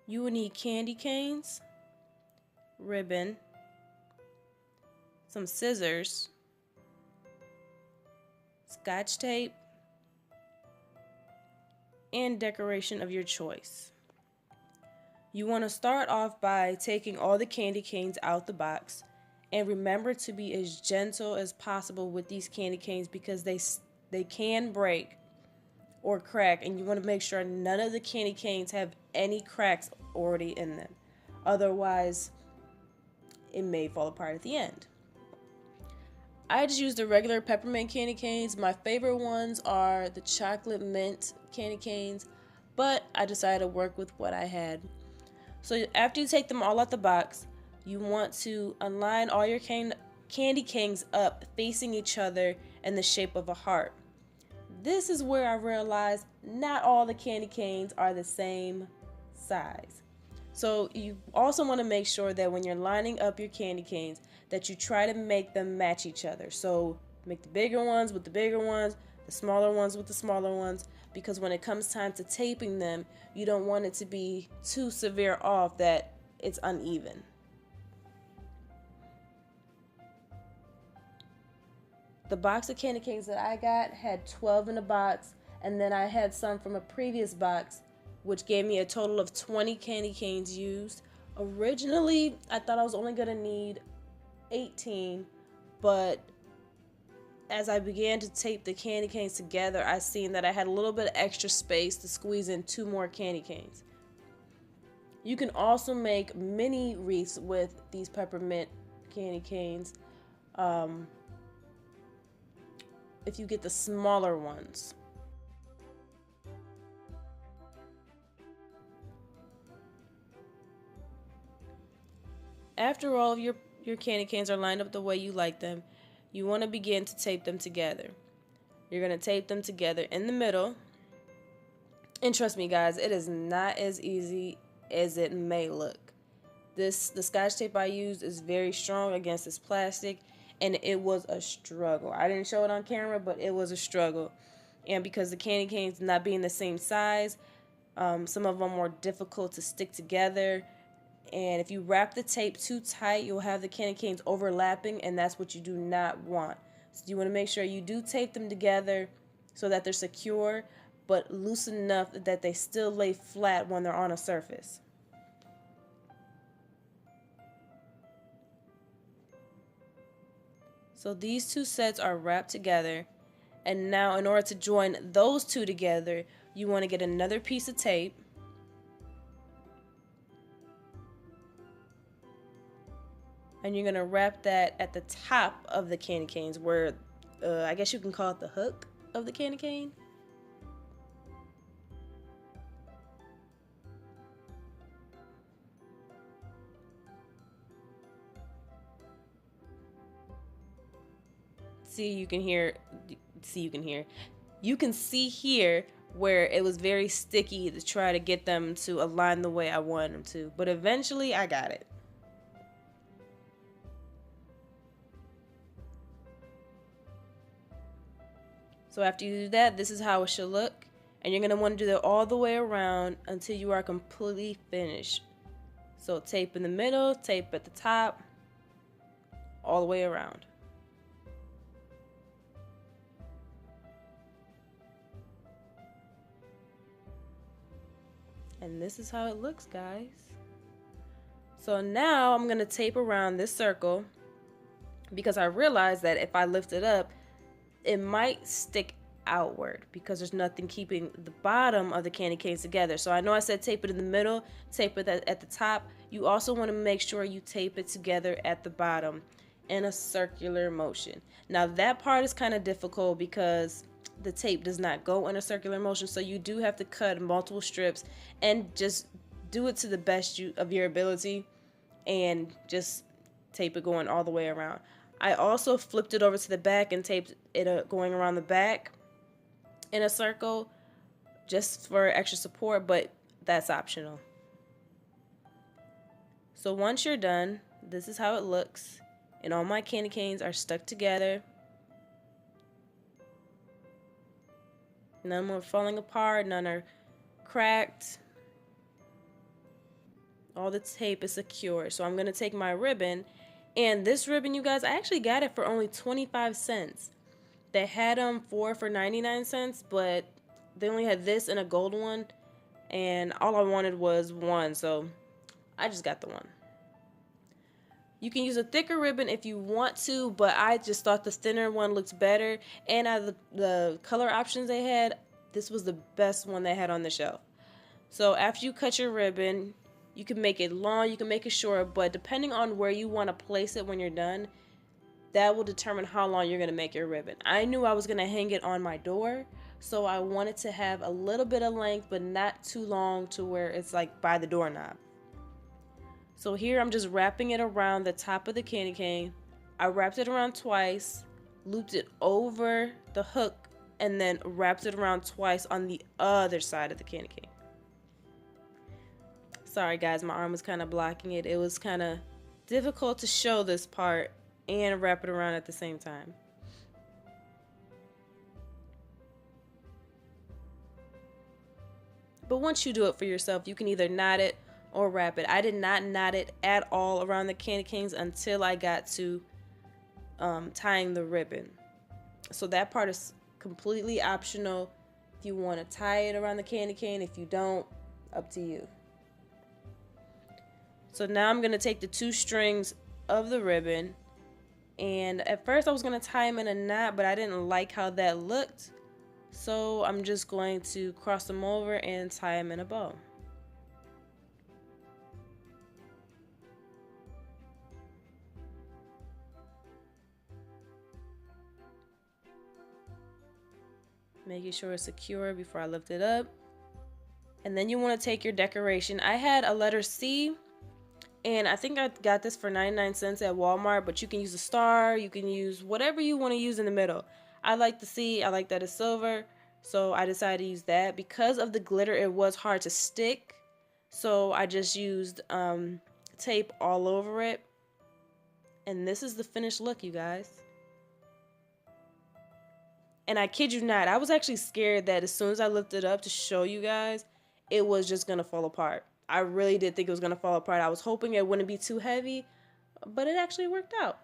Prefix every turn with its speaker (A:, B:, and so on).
A: You will need candy canes, ribbon, some scissors, scotch tape, and decoration of your choice. You want to start off by taking all the candy canes out the box, and remember to be as gentle as possible with these candy canes because they can break or crack, and you want to make sure none of the candy canes have any cracks already in them. Otherwise, it may fall apart at the end. I just use the regular peppermint candy canes. My favorite ones are the chocolate mint candy canes, but I decided to work with what I had. So after you take them all out the box, you want to align all your candy canes up facing each other in the shape of a heart. This is where I realized not all the candy canes are the same size. So you also want to make sure that when you're lining up your candy canes that you try to make them match each other. So make the bigger ones with the bigger ones, the smaller ones with the smaller ones, because when it comes time to taping them, you don't want it to be too severe off that it's uneven. The box of candy canes that I got had 12 in the box, and then I had some from a previous box, which gave me a total of 20 candy canes used. Originally, I thought I was only going to need 18, but as I began to tape the candy canes together, I seen that I had a little bit of extra space to squeeze in 2 more candy canes. You can also make mini wreaths with these peppermint candy canes if you get the smaller ones. After all of your candy canes are lined up the way you like them, you want to begin to tape them together. You're going to tape them together in the middle. And trust me guys, it is not as easy as it may look. The scotch tape I used is very strong against this plastic, and it was a struggle. I didn't show it on camera, but it was a struggle. And because the candy canes not being the same size, some of them were difficult to stick together. And if you wrap the tape too tight, you'll have the candy canes overlapping, and that's what you do not want. So you want to make sure you do tape them together so that they're secure, but loose enough that they still lay flat when they're on a surface. So these two sets are wrapped together, and now in order to join those two together, you want to get another piece of tape, and you're going to wrap that at the top of the candy canes where I guess you can call it the hook of the candy cane. You can see here where it was very sticky to try to get them to align the way I wanted them to, but eventually I got it. So after you do that, this is how it should look, and you're going to want to do that all the way around until you are completely finished. So tape in the middle, tape at the top, all the way around. And this is how it looks, guys. So now I'm going to tape around this circle because I realized that if I lift it up, it might stick outward because there's nothing keeping the bottom of the candy canes together. So I know I said tape it in the middle, tape it at the top. You also want to make sure you tape it together at the bottom in a circular motion. Now that part is kind of difficult because the tape does not go in a circular motion, so you do have to cut multiple strips and just do it to the best of your ability and just tape it going all the way around. I also flipped it over to the back and taped it going around the back in a circle just for extra support, but that's optional. So once you're done, this is how it looks, and all my candy canes are stuck together. None are falling apart, none are cracked. All the tape is secure. So I'm going to take my ribbon. And this ribbon, you guys, I actually got it for only 25 cents. They had 4 for 99 cents, but they only had this and a gold one. And all I wanted was one, so I just got the one. You can use a thicker ribbon if you want to, but I just thought the thinner one looked better. And out of the color options they had, this was the best one they had on the shelf. So after you cut your ribbon, you can make it long, you can make it short, but depending on where you want to place it when you're done, that will determine how long you're going to make your ribbon. I knew I was going to hang it on my door, so I wanted to have a little bit of length, but not too long to where it's like by the doorknob. So here I'm just wrapping it around the top of the candy cane. I wrapped it around twice, looped it over the hook, and then wrapped it around twice on the other side of the candy cane. Sorry guys, my arm was kind of blocking it. It was kind of difficult to show this part and wrap it around at the same time. But once you do it for yourself, you can either knot it or wrap it. I did not knot it at all around the candy canes until I got to tying the ribbon. So that part is completely optional. If you want to tie it around the candy cane, if you don't, up to you. So now I'm going to take the 2 strings of the ribbon, and at first I was going to tie them in a knot, but I didn't like how that looked. So I'm just going to cross them over and tie them in a bow. Making sure it's secure before I lift it up. And then you want to take your decoration. I had a letter C, and I think I got this for 99 cents at Walmart, but you can use a star, you can use whatever you want to use in the middle. I like the C, I like that it's silver, so I decided to use that. Because of the glitter, it was hard to stick, so I just used tape all over it. And this is the finished look, you guys. And I kid you not, I was actually scared that as soon as I lifted it up to show you guys, it was just going to fall apart. I really did think it was going to fall apart. I was hoping it wouldn't be too heavy, but it actually worked out.